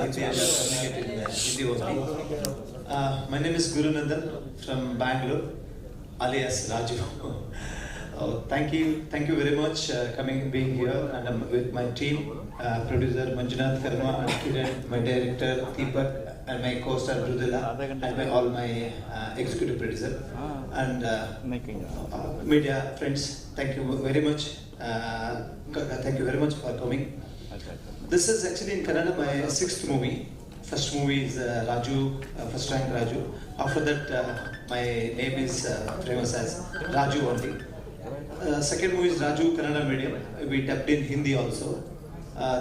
Hindi and communicate in Hindi only. My name is Guru Nandan from Bangalore, alias Raju. Thank you very much being here, and I'm with my team, producer Manjunath Karma and Kiran, my director Deepak, and my co-star Rudila, and all my executive producer, and media friends. Thank you very much. Thank you very much for coming. This is actually in Kannada my 6th movie. First movie is Raju, first rank Raju. After that, my name is famous as Raju only. Second movie is Raju Kannada medium. We dubbed in Hindi also.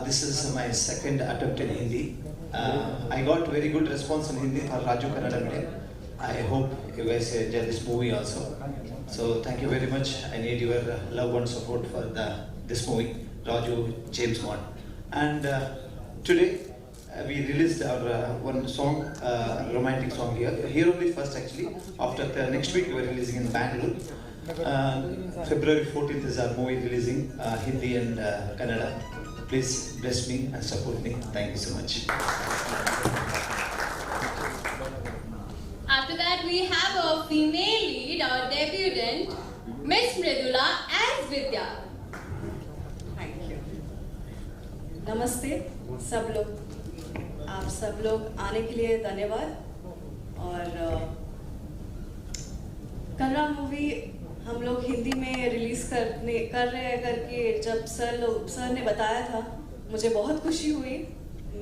This is my second attempt in Hindi. I got very good response in Hindi for Raju Kannada medium. I hope you guys enjoy this movie also. So thank you very much. I need your love and support for this movie, Raju James Bond. And today we released our one song, romantic song here only first actually. After the next week we are releasing in Bangalore. February 14th is our movie releasing, Hindi and Kannada. Please bless me and support me. Thank you so much. After that we have a female lead, our debutant, Miss Mridula as Vidya. Thank you. नमस्ते सब लोग, आप सब लोग आने के लिए धन्यवाद। और कन्नड़ा मूवी हम लोग हिंदी में रिलीज कर रहे हैं करके जब सर ने बताया था, मुझे बहुत खुशी हुई।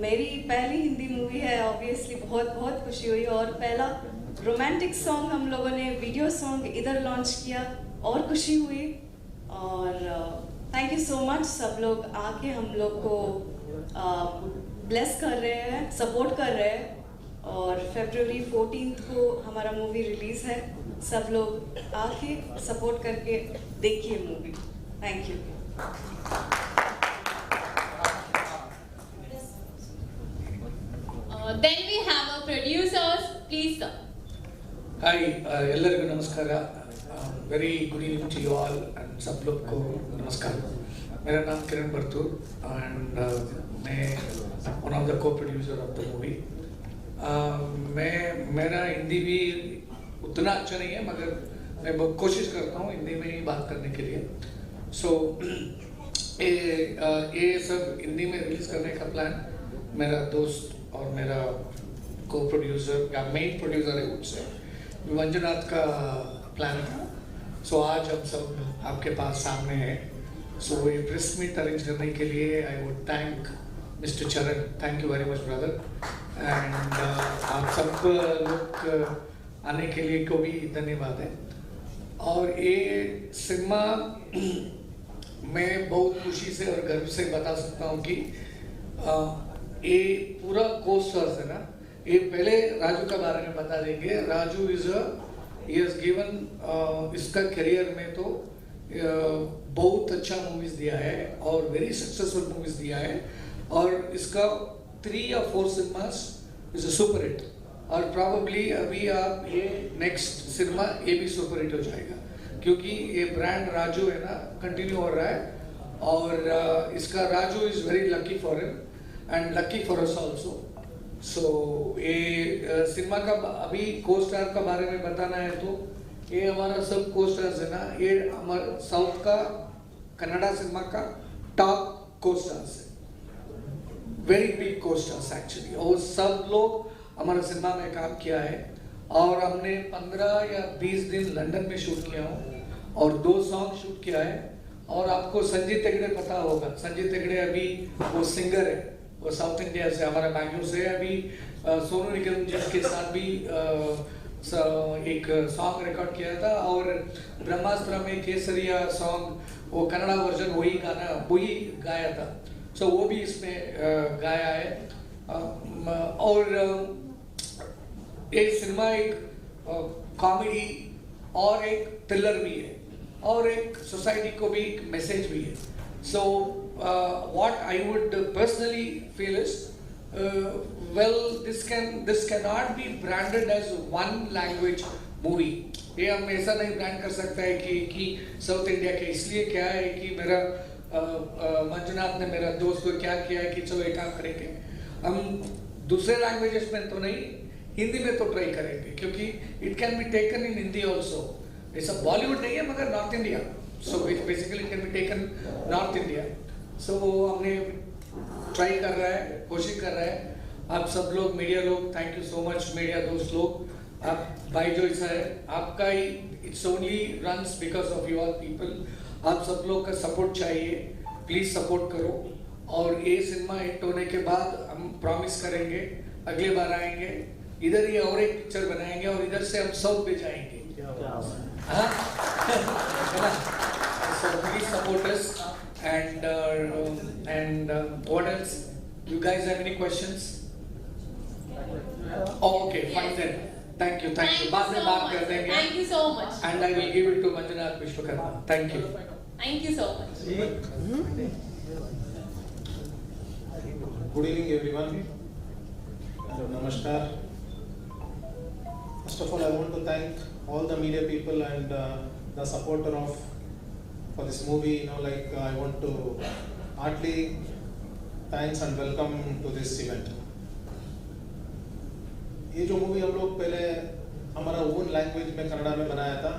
मेरी पहली हिंदी मूवी है, ऑब्वियसली बहुत खुशी हुई। और पहला रोमांटिक सॉन्ग हम लोगों ने वीडियो सॉन्ग इधर लॉन्च किया और खुशी हुई। और थैंक यू सो मच, सब लोग आके हम लोग को ब्लेस कर रहे हैं, सपोर्ट कर रहे हैं। और फरवरी 14th को हमारा मूवी रिलीज है। सब लोग आके सपोर्ट करके देखिए movie. Thank you. Then we have our producers, please sir. Hi, ಎಲ್ಲರಿಗೂ ನಮಸ್ಕಾರ. Very good evening to you all and सब लोग को नमस्कार. मेरा नाम किरण बर्तूर and मैं one of the co-producer of the movie. मेरा हिंदी भी उतना अच्छा नहीं है, मगर मैं बहुत कोशिश करता हूँ हिंदी में ही बात करने के लिए। ये सब हिंदी में रिलीज करने का प्लान मेरा दोस्त और मेरा को-प्रोड्यूसर या मेन प्रोड्यूसर है उससे मंजुनाथ का प्लान था। आज हम सब आपके पास सामने हैं। ये प्रेस मीट अरेंज करने के लिए आई वुड थैंक मिस्टर चरण, thank you very much brother. And आप सब लोग आने के लिए को भी धन्यवाद है। और ये सिनेमा मैं बहुत खुशी से और गर्व से बता सकता हूँ कि ये पूरा कोस्टर्स है ना, ये पहले राजू के बारे में बता देंगे। राजू he has given इसका करियर में तो बहुत अच्छा मूवीज दिया है और वेरी सक्सेसफुल मूवीज दिया है। और इसका 3 या 4 cinemas is a super hit. और प्रॉबली अभी आप ये नेक्स्ट सिनेमा ये भी सुपर हिट हो जाएगा, क्योंकि ये ब्रांड राजू है ना कंटिन्यू हो रहा है। और इसका Raju is very lucky for him and lucky for us also. ये सिनेमा का अभी को स्टार का बारे में बताना है तो ये हमारा सब को स्टार्स है ना, ये हमारा साउथ का कन्नड़ा सिनेमा का टॉप को स्टार्स है, वेरी बिग को स्टार्स एक्चुअली। और सब लोग हमारे सिनेमा में काम किया है। और हमने 15 या 20 दिन लंदन में शूट किया हूँ और 2 सॉन्ग शूट किया है। और आपको संजीत हेगड़े पता होगा, संजीत हेगड़े अभी वो सिंगर है, वो साउथ इंडिया से, हमारा बैंगलोर से। अभी सोनू निगम जी के साथ भी एक सॉन्ग रिकॉर्ड किया था। और ब्रह्मास्त्र में केसरिया सॉन्ग वो कन्नड़ा वर्जन वही गाया था। वो भी इसमें गाया है। और एक सिनेमा एक कॉमेडी और एक थ्रिलर भी है और एक सोसाइटी को भी एक मैसेज भी है। What I would personally feel is, this cannot be branded as one language movie. ये हम ऐसा नहीं ब्रांड कर सकता है कि साउथ इंडिया के, इसलिए क्या है कि मेरा मंजुनाथ ने मेरा दोस्त को क्या किया है कि चलो एक काम करेंगे, हम दूसरे लैंग्वेजेस में तो नहीं, हिंदी में तो ट्राई करेंगे, क्योंकि it can be taken in Hindi also. ऐसा बॉलीवुड नहीं है मगर north India, so basically it can be taken north India. So हमने ट्राई कर रहा है, कोशिश कर रहा है। आप सब लोग, मीडिया लोग, thank you so much, media दोस्त लोग, आप भाई जो ऐसा है आपका ही, it's only runs because of you all people. आप सब लोग का सपोर्ट चाहिए, प्लीज सपोर्ट करो। और ये सिनेमा हिट होने के बाद हम प्रॉमिस करेंगे अगले बार आएंगे, इधर ही और एक पिक्चर बनाएंगे और इधर से हम साउथ पे जाएंगे। हाँ so please support us and what else? You guys have any questions? Oh, okay, fine then. Thank you. बाद में बात कर देंगे. Thank you so much. And I will give it to Manjunath Vishwakarma. Thank you. Thank you so much. Good evening, everyone. Namaskar. First of all, I want to thank all the media people and the supporter of for this movie. I want to heartily thanks and welcome to this event. ये जो movie हम लोग पहले हमारा own language में कन्नड़ा में बनाया था,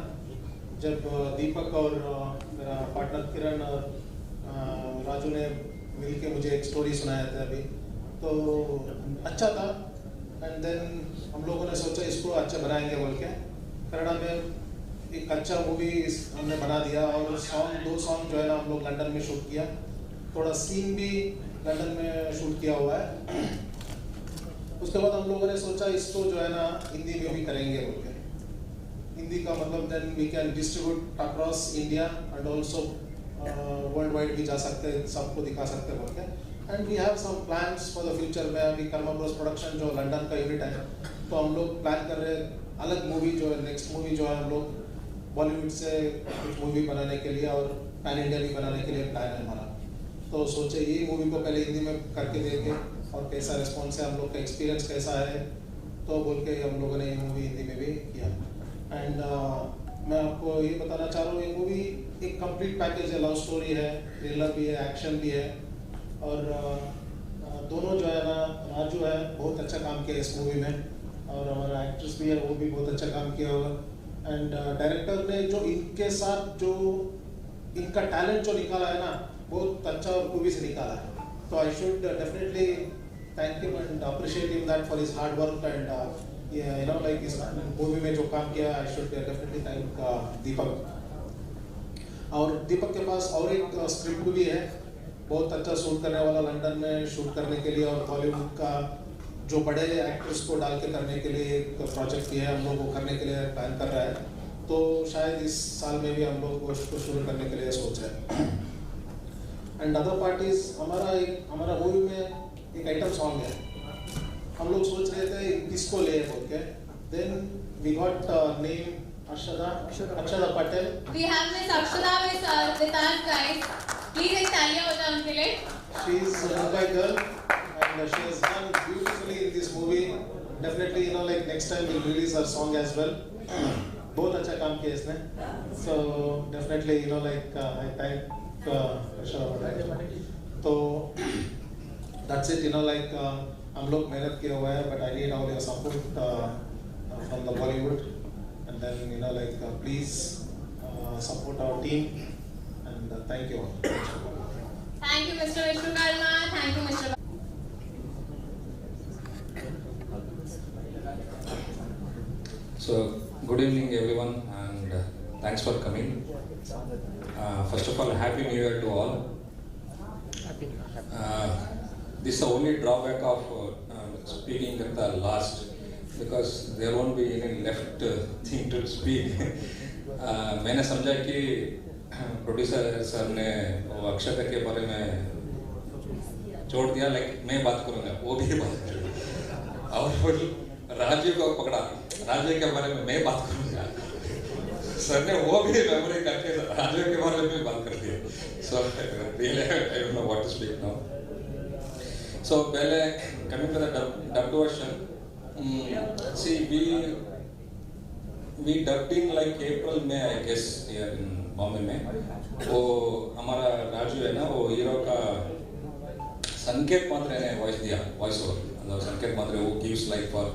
जब दीपक और मेरा पार्टनर किरण और राजू ने मिलके मुझे एक स्टोरी सुनाया था अभी, तो अच्छा था। एंड देन हम लोगों ने सोचा इसको अच्छा बनाएंगे बोल के कन्नड़ा में एक अच्छा मूवी हमने बना दिया। और दो सॉन्ग जो है ना हम लोग लंदन में शूट किया, थोड़ा सीन भी लंदन में शूट किया हुआ है। उसके बाद हम लोगों ने सोचा इसको जो है ना हिंदी में भी करेंगे बोल के। हिंदी का मतलब then we can distribute across India and also world wide भी जा सकते हैं, सबको दिखा सकते हैं बोल के। And we have some plans for the future में। अभी कर्मा ब्रोस प्रोडक्शन जो लंदन का यूनिट है, तो हम लोग प्लान कर रहे हैं अलग मूवी जो है, नेक्स्ट मूवी जो है हम लोग बॉलीवुड से कुछ मूवी बनाने के लिए और पैन इंडिया भी बनाने के लिए प्लान है हमारा। तो सोचे ये मूवी को पहले हिंदी में करके देंगे और कैसा रिस्पॉन्स है, हम लोग का एक्सपीरियंस कैसा है, तो बोल के हम लोगों ने ये मूवी हिंदी में भी किया। एंड मैं आपको ये बताना चाह रहा हूँ, ये मूवी एक कंप्लीट पैकेज है, लव स्टोरी है, थ्रिलर भी है, एक्शन भी है। और दोनों जो है ना, राजू है बहुत अच्छा काम किया इस मूवी में, और हमारा एक्ट्रेस भी है वो भी बहुत अच्छा काम किया होगा। एंड डायरेक्टर ने जो इनके साथ जो इनका टैलेंट जो निकाला है ना, बहुत अच्छा और खूबी से निकाला है। तो I should definitely thank him and appreciate him that for his hard work and इस मूवी में जो काम किया। I should definitely thank दीपक। और दीपक के पास और एक स्क्रिप्ट भी है, बहुत अच्छा शूट करने वाला, लंदन में शूट करने के लिए और हॉलीवुड का जो बड़े एक्टर्स को डाल के करने के लिए एक प्रोजेक्ट भी है, हम लोग को करने के लिए प्लान कर रहा है। तो शायद इस साल में भी हम लोग उसको शुरू करने के लिए सोच रहे हैं। एंड अदर पार्टीज हमारा मूवी में एक आइटम सॉन्ग है, हम लोग सोच रहे थे किसको ले बोल के। Then we got name Akshada Patel. We have Miss Akshada with us, guys. Please एक तालियां हो जाए उनके लिए। She is a Mumbai girl and she has done beautifully in this movie. Definitely next time we'll release her song as well. बहुत अच्छा काम किया इसने। So definitely I thank Akshada Patel. तो that's it, हम लोग मेहनत किया हुआ है, but I need all your support from the Bollywood, and then please support our team and thank you all. Thank you, Mr. Vishwakarma. Thank you, Mr. So, good evening everyone and thanks for coming. First of all, Happy New Year to all. This is the only drawback of speaking at the last, because there won't be any left thing to speak. मैंने समझा कि producer sir ने वो अक्षता के बारे में छोड़ दिया, लाइक मैं बात करूँगा, वो भी बात करेगा, और फिर राजू को पकड़ा, राजू के बारे में मैं बात करूँगा। सर ने वो भी मेमोरी करके राजू के बारे में बात कर दिया। So really I don't know what to speak now. So पहले coming to the dubbed version, see we dubbed in like April, May I guess here in Bombay में। वो हमारा राजू है ना, वो हीरो का संकेत मात्रे ने वॉइस दिया, वॉइस ओवर, संकेत मात्रे वो gives like for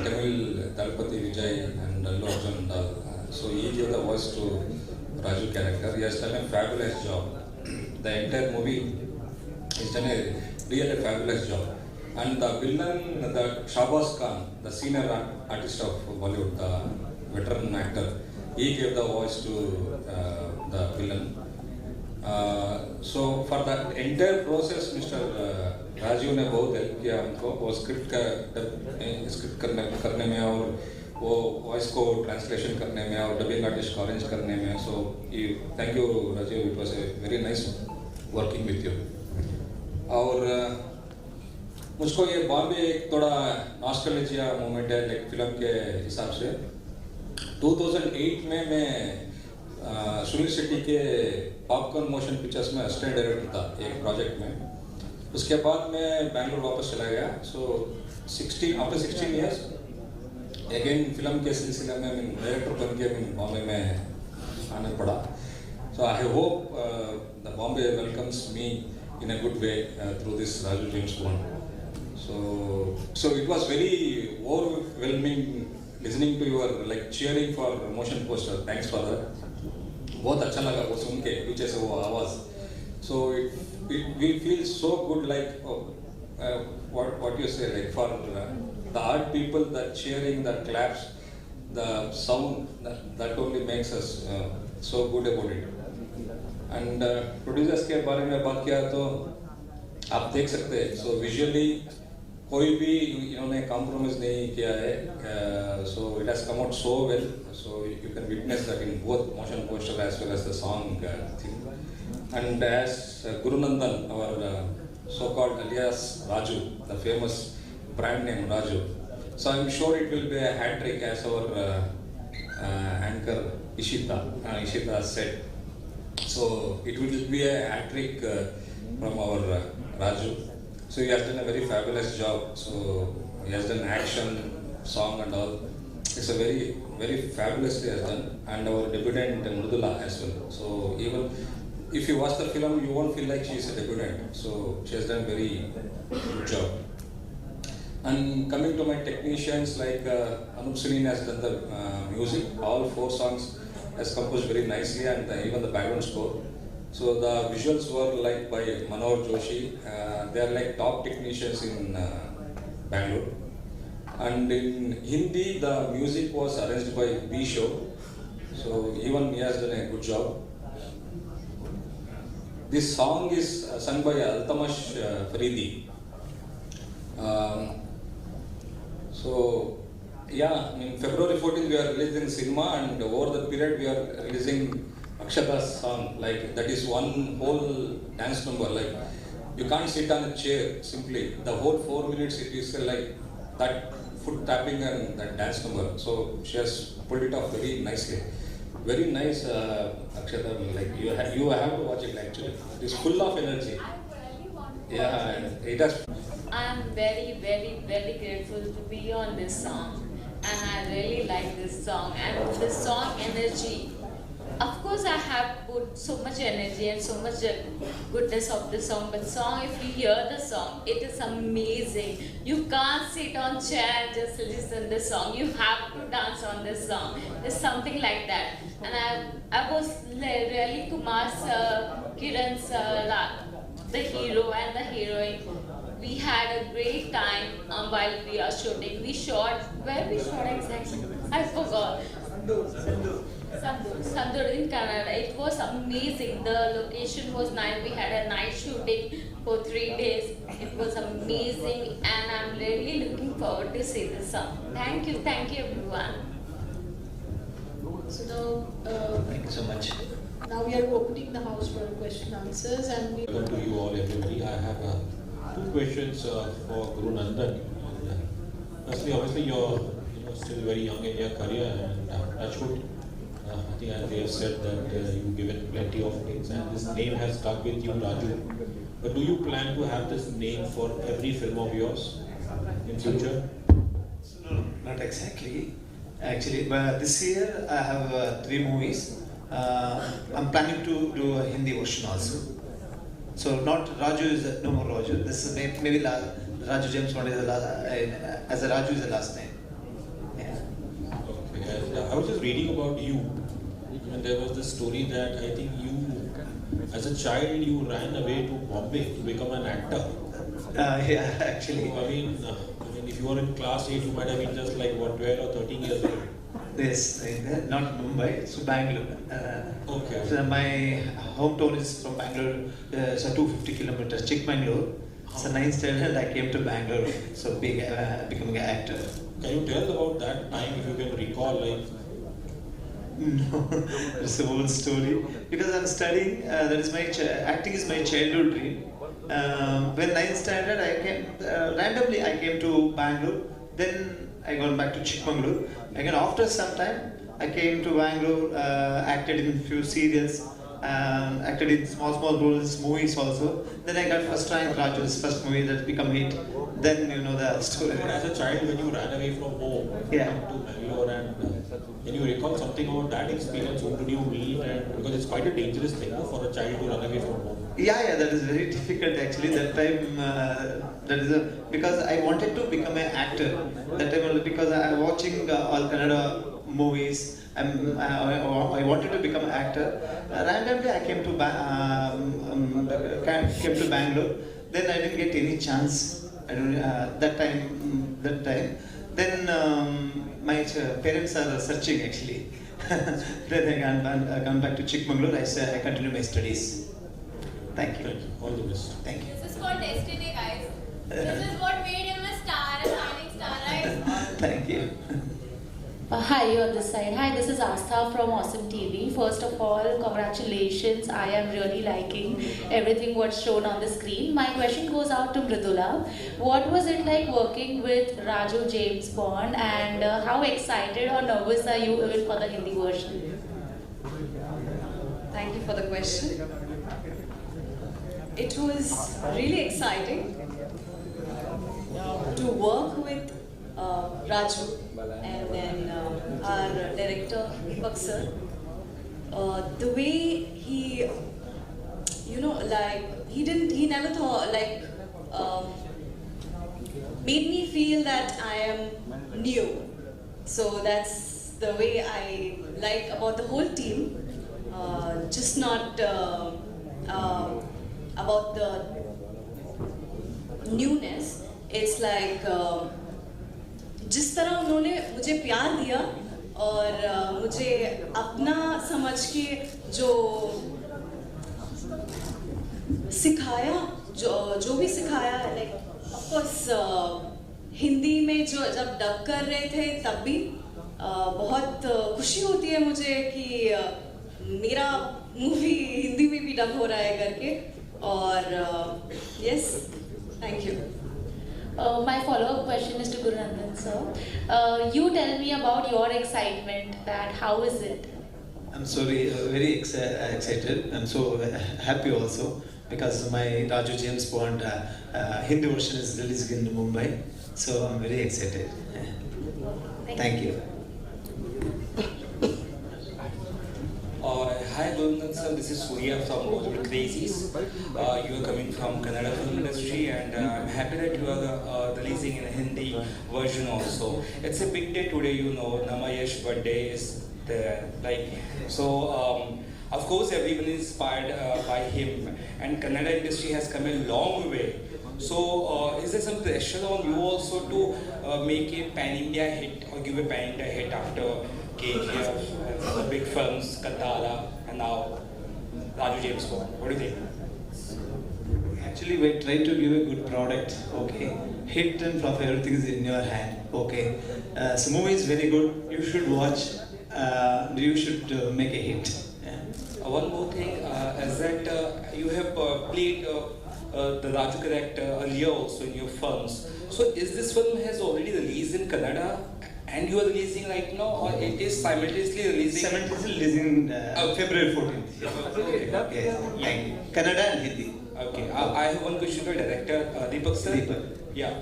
Tamil Dalpati Vijay and Allu Arjun and all. So he gave the voice to Raju character. He has done a fabulous job. The entire movie he's done a really fabulous job. And the villain, the Shahbaz Khan, the senior artist of Bollywood, the veteran actor, he gave the voice to the villain. So for the entire process, Mr. Rajiv ने बहुत help किया हमको वो script करने में और वो voice को ट्रांसलेशन करने में और डबिंग आर्टिस्ट को अरेंज करने में. So thank you Rajiv, it was a very nice working with you. और मुझको ये बॉम्बे एक थोड़ा नॉस्टैल्जिया मोमेंट है लाइक फिल्म के हिसाब से. 2008 में मैं सुनील शेट्टी के पॉपकॉर्न मोशन पिक्चर्स में असिस्टेंट डायरेक्टर था एक प्रोजेक्ट में. उसके बाद मैं बैंगलोर वापस चला गया. So after 16 years again film के सिलसिले में मैं डायरेक्टर बन के मैं बॉम्बे में आने पड़ा. So I hope the Bombay welcomes me in a good way through this Raju James Bond. So it was very overwhelming listening to your like cheering for motion poster. Thanks for that. बहुत अच्छा लगा वो सुन के पीछे से वो आवाज. So it will feel so good like what you say like for the art people, the cheering, the claps, the sound that only makes us so good about it. And producers के बारे में बात किया तो आप देख सकते हैं. सो विजुअली कोई भी इन्होंने कॉम्प्रोमाइज नहीं किया है. So it has come out so well. So you can witness that in both motion poster as well as the song thing. And as Gurunandan our so-called alias Raju, the famous brand name Raju. So I'm sure it will be a hat trick as our anchor Ishita said. So it will be a hat trick from our Raju. So he has done a very fabulous job. So he has done action, song and all. It's a very fabulously has done. And our debutant Mridula as well. So even if you watch the film, you won't feel like she is a debutant. So she has done very good job. And coming to my technicians, like Anup Suneen has done the music. All 4 songs has composed very nicely, and even the background score. So the visuals were like by Manohar Joshi. They are like top technicians in Bangalore. And in Hindi, the music was arranged by B Show. So even he has done a good job. This song is sung by Altamash Faridi. So yeah, in February 14th we are releasing cinema, and over the period we are releasing Akshata's song. Like that is one whole dance number. Like you can't sit on a chair simply. The whole 4 minutes it is like that foot tapping and that dance number. So she has pulled it off very nicely. Very nice, Akshata. Like you have to watch it actually. It is full of energy. Yeah, and it has. I am very, very, very grateful to be on this song. And I really like this song and the song energy. Of course, I have put so much energy and so much goodness of the song. But song, if you hear the song, it is amazing. You can't sit on chair and just listen the song. You have to dance on this song. There's something like that. And I was really Kumar sir, Kiran sir, the hero and the heroine. We had a great time while we are shooting. We shot, where we shot exactly? I forgot. Sandur in Canada. It was amazing. The location was nice. We had a night shooting for 3 days. It was amazing, and I'm really looking forward to see this song. Thank you everyone. So now, Thank you so much. now we are opening the house for question answers, and we Welcome to you all, everybody. I have 2 questions for Guru Nandan. Firstly, obviously you're still very young in your career, and touchwood. I think as they have said that you've given plenty of names, and this name has stuck with you, Raju. But do you plan to have this name for every film of yours in future? No, not exactly. Actually, but this year I have 3 movies. I'm planning to do a Hindi version also. So not Raju is no more Raju. This is maybe Raju James Bond is the last, as a Raju is the last name. Yeah. Okay. And, I was just reading about you, and there was this story that I think you, as a child, you ran away to Bombay to become an actor. Yeah, actually. So, I mean, if you were in class 8, you might have been just like what, 12 or 13 years old. Yes, not Mumbai, it's Bangalore. Okay. So my hometown is from Bangalore, so 250 kilometers, Chikmagalur. So 9th standard I came to Bangalore, so becoming an actor. Can you tell about that time, if you can recall, like? No, it's a whole story. Because I'm studying, that is my acting is my childhood dream. When 9th standard I came, randomly I came to Bangalore, then I gone back to Chikmagalur. Again after some time, I came to Bangalore, acted in few serials, acted in small roles, movies also. Then I got first rank Raju's first movie that become hit. Then you know the story. But as a child, when you ran away from home, Yeah. to Bangalore, and can you recall something about that experience? Whom did you meet? And because it's quite a dangerous thing for a child to run away from home. Yeah, that is very difficult actually. That time, because I wanted to become an actor. That time only because I was watching all Kannada movies. I wanted to become an actor. Randomly, I came to Bangalore. Then I didn't get any chance. I don't that time. Then my parents are searching actually. Then I gone back to Chikmagalur. I continue my studies. Thank you. Thank you. All the best. Thank you. This is called destiny, guys. This is what made him a star, a shining star, right? Thank you. Hi, you on this side. Hi, this is Astha from Awesome TV. First of all, congratulations. I am really liking everything what's shown on the screen. My question goes out to Mridula. What was it like working with Raju James Bond, and how excited or nervous are you even for the Hindi version? Thank you for the question. It was really exciting to work with Raju and then our director Deepak sir. The way he, he never thought, made me feel that I am new. So that's the way I like about the whole team. Just not about the newness. It's like जिस तरह उन्होंने मुझे प्यार दिया और मुझे अपना समझ के जो सिखाया, जो भी सिखाया, like of course हिंदी में जो जब डब कर रहे थे तब भी बहुत खुशी होती है मुझे कि मेरा मूवी हिंदी में भी डब हो रहा है करके और yes, thank you. My follow-up question is to Guru Nandan sir. You tell me about your excitement. That how is it? I'm very excited. I'm so happy also because my Raju James Bond Hindi version is released in Mumbai. So I'm very excited. Thank you. Hi Gurundan sir, this is Surya from Bollywood Crazies. You are coming from Kannada film industry and I'm happy that you are releasing in a Hindi version also. It's a big day today, Namayesh birthday is there. Of course everyone is inspired by him and Kannada industry has come a long way. So is there some pressure on you also to make a pan-India hit or give a pan-India hit after KGF, the big films, Katara, and now Raju James Bond? What do you think? Actually, we try to give a good product. Okay, hit and flop, everything is in your hand. Okay, so movie is very good. You should watch. You should make a hit. Yeah. One more thing is that you have played the Raju character earlier also in your films. So is this film has already released in Kannada? And you are releasing right now, or it is simultaneously releasing? Simultaneously releasing February 14th. Okay. Thank you. Kannada and Hindi. Okay. I have one question to director Deepak sir. Deepak. Yeah.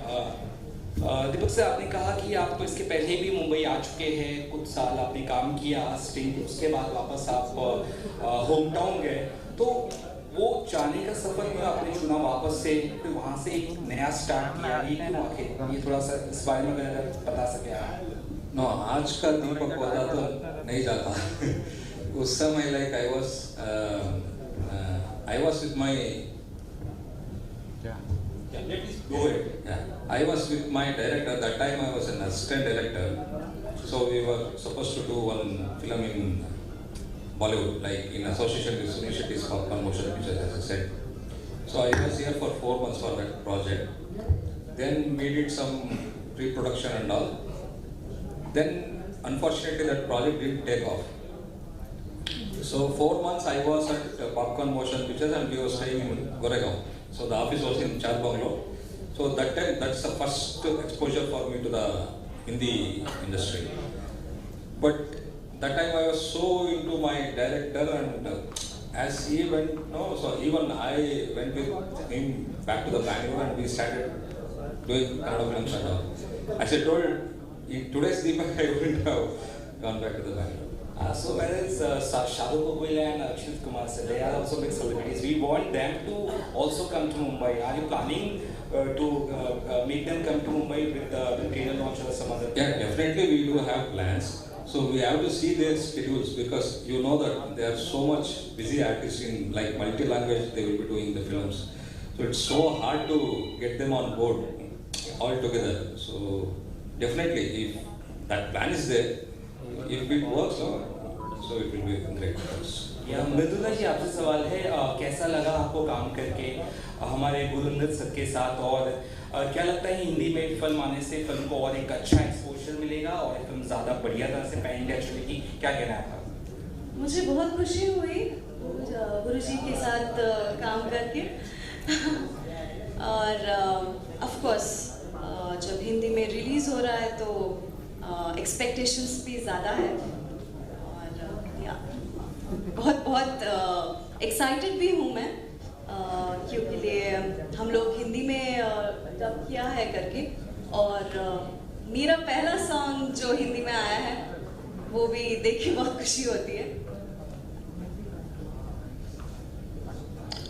Deepak sir, आपने कहा कि आप इसके पहले भी मुंबई आ चुके हैं, कुछ साल आपने काम किया स्टिंग, उसके बाद वापस आप होम टाउन गए, तो वो जाने का सफर में आपने चुना वापस से, फिर वहाँ से एक नया स्टार्ट किया, ये क्यों आखिर? ये थोड़ा सा इस बारे में अगर बता सके आप। नो, आज का दीपक होता तो नहीं जाता। उस समय like I was with my I was with my director. That time I was an assistant director. So we were supposed to do one film in Bollywood, like in association with Sunishiti's Popcorn Motion Pictures, as I said. So I was here for 4 months for that project. Then we did some pre-production and all. Then unfortunately that project didn't take off. So 4 months I was at Popcorn Motion Pictures and we were staying in Goregaon. So the office was in Char Bungalow. So that time, that's the first exposure for me to the Hindi industry. But that time I was so into my director, and as he went, no, so even I went with him back to the Bangalore and we started doing Kannada films and all. As I told, in today's Deepak I wouldn't have gone back to the Bangalore. So whether it's Shadu Gogol and Akshit Kumar, so they are also big celebrities. We want them to also come to Mumbai. Are you planning to make them come to Mumbai with the trailer launch or some other? Yeah, definitely we do have plans. So we have to see their schedules, because you know that they are so much busy artists in like multi-language. They will be doing the films. So it's so hard to get them on board all together. So definitely, if that plan is there, if it works, so it will be great for us. Mridula ji, आपसे सवाल है, कैसा लगा आपको काम करके हमारे गुरुनंदन sir के साथ, और क्या लगता है हिंदी में फिल्म आने से फिल्म को और एक अच्छा एक्सपोजर मिलेगा और फिल्म ज़्यादा बढ़िया तरह से पैन इंडिया चलेगी? क्या कहना है आपका? मुझे बहुत खुशी हुई गुरुजी के साथ काम करके। और ऑफ कोर्स जब हिंदी में रिलीज़ हो रहा है तो एक्सपेक्टेशंस भी ज़्यादा है, और या बहुत एक्साइटेड भी हूँ मैं, क्योंकि लिए हम लोग हिंदी में डब किया है करके, और मेरा पहला सॉन्ग जो हिंदी में आया है वो भी देख के बहुत खुशी होती है।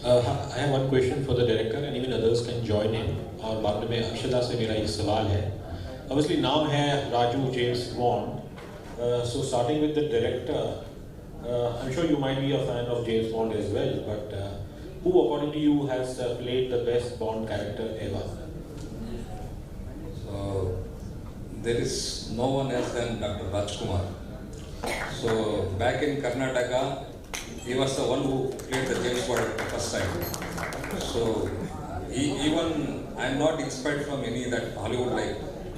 I have one question for the director and even others can join in. और बाद में अक्षता से मेरा एक सवाल है। Obviously now है Raju James Bond. So starting with the director, I'm sure you might be a fan of James Bond as well, but who according to you has played the best Bond character ever? So there is no one else than Dr. Rajkumar. So back in Karnataka, he was the one who played the James Bond the first time. So even I'm not inspired from any that Hollywood like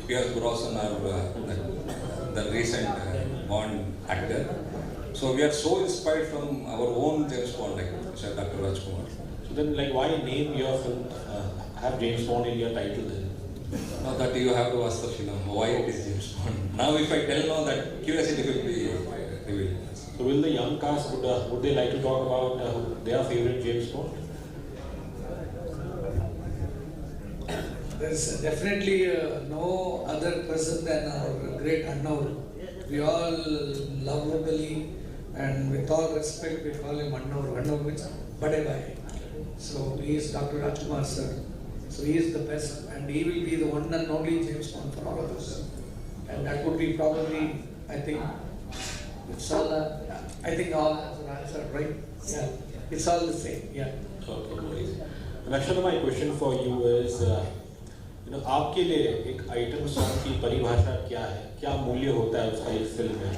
Pierce Brosnan or the recent Bond actor. So we are so inspired from our own James Bond, like Dr. Rajkumar. So then, like, why name your film have James Bond in your title then? Now that you have to watch the film, why it is James Bond. Now if I tell now, that curiosity will be revealed. So will the young cast, would they like to talk about their favorite James Bond? There's definitely no other person than our great Annaur. We all lovably and with all respect we call him Annaur. Annaur means Bade Bhai. So he is Dr. Rajkumar sir. So he is the best, and he will be the one and only James Bond for all of us. And that would be probably, I think, it's all, I think all answered, right? Yeah, it's all the same, yeah. Okay, please. And actually my question for you is, आपके लिए एक item song की परिभाषा क्या है? क्या मूल्य होता है उसका एक फिल्म में?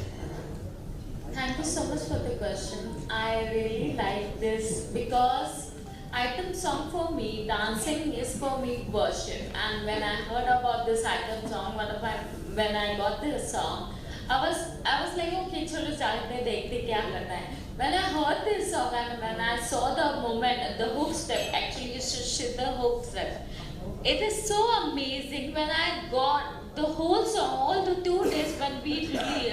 Thank you so much for the question. I really like this because item song for me, dancing is for me worship. And when I heard about this item song, when I got this song, I was like, okay, chalo jaate dekhte kya karna hai. When I heard this song and when I saw the moment, the hook step, actually you should shift the hook step. It is so amazing when I got the whole song, all the 2 days when we really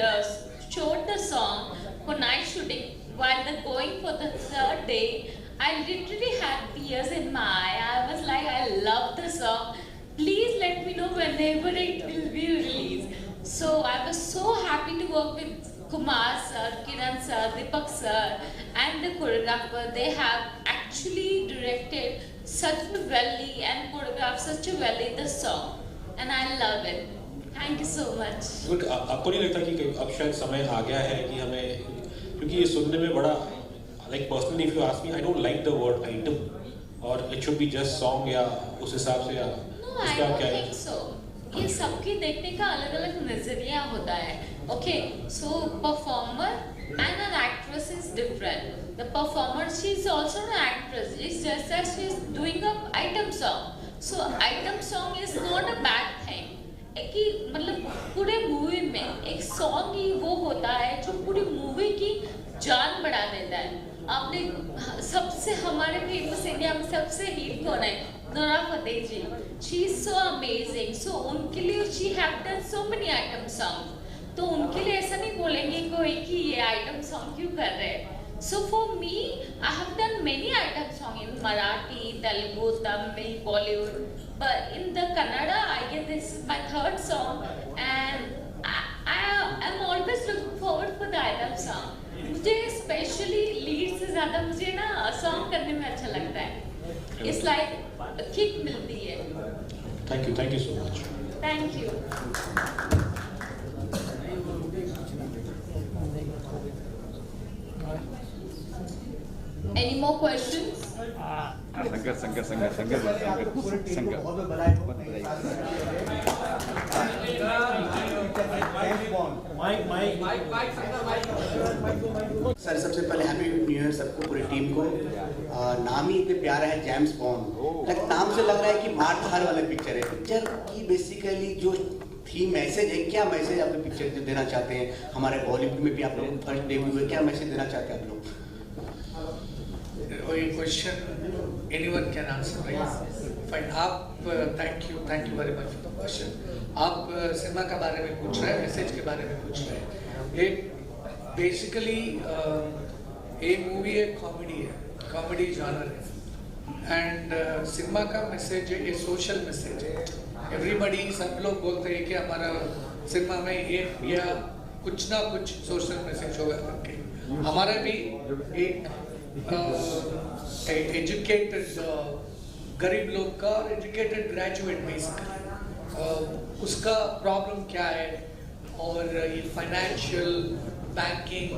showed the song for night shooting, while going for the 3rd day, I literally had tears in my eye. I was like, I love the song. Please let me know whenever it will be released. So I was so happy to work with Kumar sir, Kiran sir, Deepak sir, and the choreographer. They have actually actually directed such a welly and choreographed such a welly the song, and I love it. Thank you so much. Look, आपको नहीं लगता कि अब शायद समय आ गया है कि हमें, क्योंकि ये सुनने में बड़ा, like personally if you ask me, I don't like the word item, or it should be just song या उस हिसाब से या No, I don't think so. ये सबके देखने का अलग-अलग नजरिया होता है. Okay, so performer and an actress is different. The performer, she is also an actress. It's just that she is doing a item song. So item song is not a bad thing. कि मतलब पूरे movie में एक song ही वो होता है जो पूरी मूवी की जान बढ़ा देता है. आपने सबसे हमारे फेमस इंडिया में सबसे हिट कौन है? Nora Fatehi ji. She is so amazing. So उनके लिए she have done so many item songs. तो उनके लिए ऐसा नहीं बोलेंगे कोई कि ये आइटम सॉन्ग क्यों कर रहे हैं. So for me, I have done many item songs in Marathi, Telugu, Tamil, Bollywood. But in the Kannada, I guess this is my third song, and I am always looking forward for the item song. मुझे especially lead से ज़्यादा मुझे ना song करने में अच्छा लगता है. It's like a kick मिलती है. Thank you so much. Thank you. Any more questions? Sir सबसे पहले हैप्पी न्यू ईयर सबको, पूरी टीम को. नाम ही इतने प्यारा है, जेम्स बॉन्ड. नाम से लग रहा है कि मार धार वाला पिक्चर है. पिक्चर की बेसिकली जो थी मैसेज है, क्या मैसेज आप पिक्चर देना चाहते हैं? हमारे बॉलीवुड में भी आप लोग फर्स्ट डेब्यू है, क्या मैसेज देना चाहते हैं आप लोग? ये question anyone can answer, right? Fine. आप thank you very much for the question. आप सिनेमा के बारे में पूछ रहे हैं, मैसेज के बारे में पूछ रहे हैं. ये बेसिकली ये मूवी एक कॉमेडी है, कॉमेडी जॉनर है. एंड सिनेमा का मैसेज है, ये सोशल मैसेज है. एवरीबडी, सब लोग बोलते हैं कि हमारा सिनेमा में एक या कुछ ना कुछ सोशल मैसेज होगा करके. हमारा भी एक एजुकेटेड गरीब लोग का और एजुकेटेड ग्रेजुएट बेसिकली उसका प्रॉब्लम क्या है और ये फाइनेंशियल बैंकिंग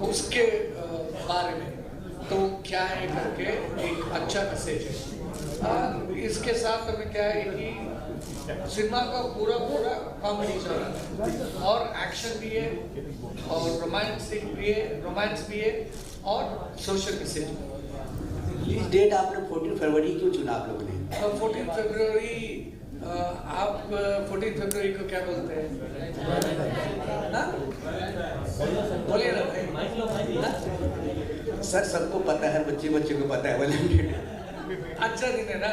उसके बारे में तो क्या है करके एक अच्छा मैसेज है. इसके साथ हमें क्या है कि सिनेमा का पूरा कॉमेडी चल रहा है और एक्शन भी है और रोमांस भी है और सोशल मैसेज. रिलीज डेट आपने 14 फरवरी क्यों चुना आप लोगों ने? 14 फरवरी. आप 14 फरवरी को क्या बोलते हैं? बोलिए ना भाई. सर सबको पता है, बच्चे को पता है वैलेंटाइन. अच्छा दिन है ना,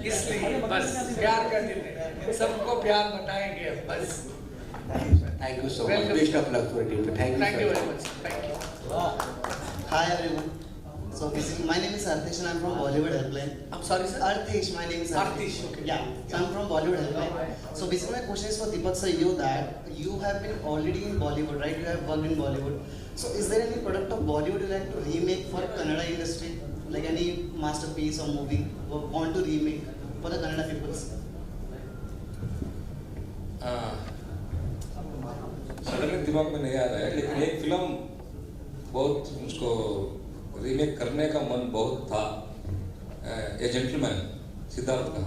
इसलिए बस प्यार का दिन है, सबको प्यार बताएंगे बस. Thank you so much. Best of luck for it. Thank you very much. Thank you. Hi everyone. So basically, my name is Artish and I'm from Bollywood Helpline. I'm sorry, sir. Artish. My name is Artish. Okay. Yeah. So I'm from Bollywood Helpline. So basically, my question is for Deepak sir. You have been already in Bollywood, right? You have worked in Bollywood. So is there any product of Bollywood you like to remake for Kannada industry, like any masterpiece or movie you want to remake for the Kannada peoples? Suddenly दिमाग में नहीं आ रहा है, लेकिन एक film बहुत मुझको remake करने का मन बहुत था. ए जेंटलमैन, सिद्धार्थ का.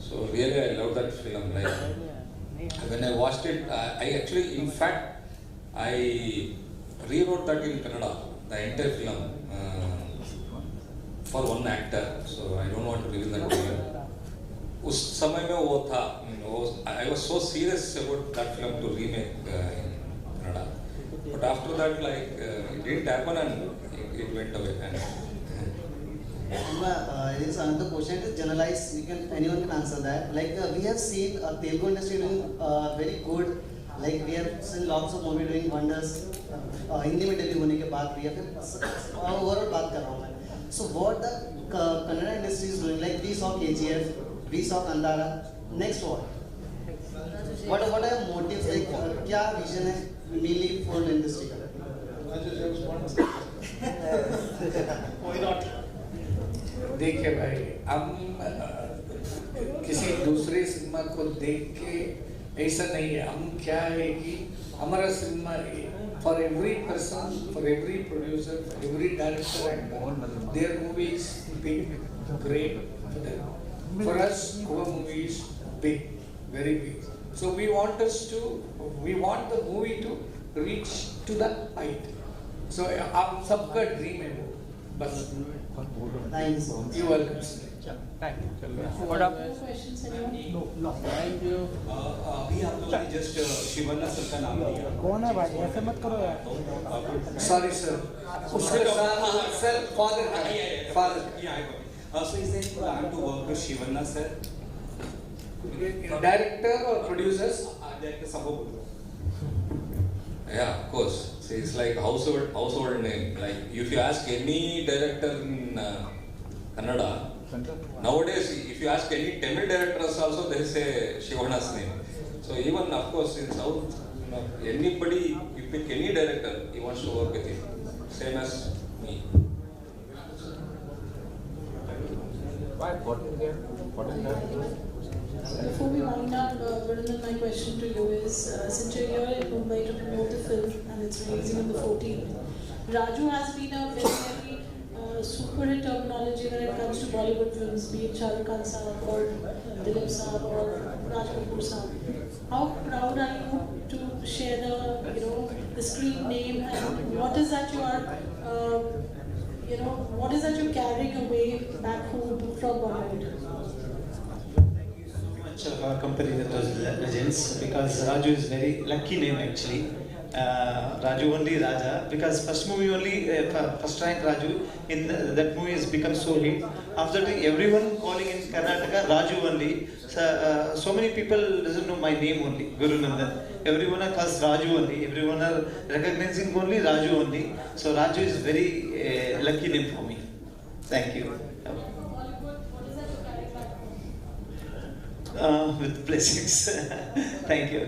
So really I love that film. Like when I watched it, I actually in fact I rewrote that in Kannada, the entire film for one actor. So I don't want to reveal that to you. उस समय में वो था, I was so serious about that film to remake in Kannada. But after that, like it didn't happen and it went away. There is another question. It is generalized. Anyone can answer that. Like we have seen Telugu industry doing very good. Like we have seen lots of movie doing wonders. Hindi में debut होने के बाद भी, या फिर overall बात कर रहा हूँ मैं. So what the Kannada industry is doing? Like we saw KGF, we saw Kandara. Next what? What are your motives? Like क्या vision है mainly for the industry का? Why not? देखिए भाई, हम किसी दूसरे सिनेमा को देख के ऐसा नहीं है. हम क्या है कि हमारा cinema for every person, for every producer, for every director actor, their movie is big, great for them. For us, our movie is big, very big. So we want the movie to reach to that height. So आप सबका dream है वो, बस. Thank you so much. You welcome. Thank you. What up? Questions, anyone? No. Thank you. अभी आप लोगों ने just Shivanna sir का नाम लिया. कौन है भाई, ऐसे मत करो यार. Sorry sir. उसके साथ sir father. So is there plan to work with Shivanna sir? Director or producers? Director सबको बोलो. Yeah, of course. See, it's like household name. Like if you ask any director in Kannada, nowadays if you ask any Tamil directors also, they say Shivanna's name. So even of course in South, anybody, you pick any director, he wants to work with him. Same as me. Before we wind up, Varun, my question to you is, since you're here in Mumbai to promote the film and it's releasing on the 14th, Raju has been a very super hit terminology when it comes to Bollywood films, be it Shah Rukh Khan Saab or Dilip Saab or Raj Kapoor Saab. How proud are you to share the screen name, and what is that you are, what is that you're carrying away back home from Bollywood? Of our company, that was Legends, because Raju is very lucky name actually. Raju only Raja, because first movie only, first rank Raju, in that movie has become so hit. After that, everyone calling in Karnataka Raju only. So many people doesn't know my name only, Guru Nandan. Everyone calls Raju only. Everyone are recognizing only Raju only. So Raju is very lucky name for me. Thank you. With blessings. Thank you.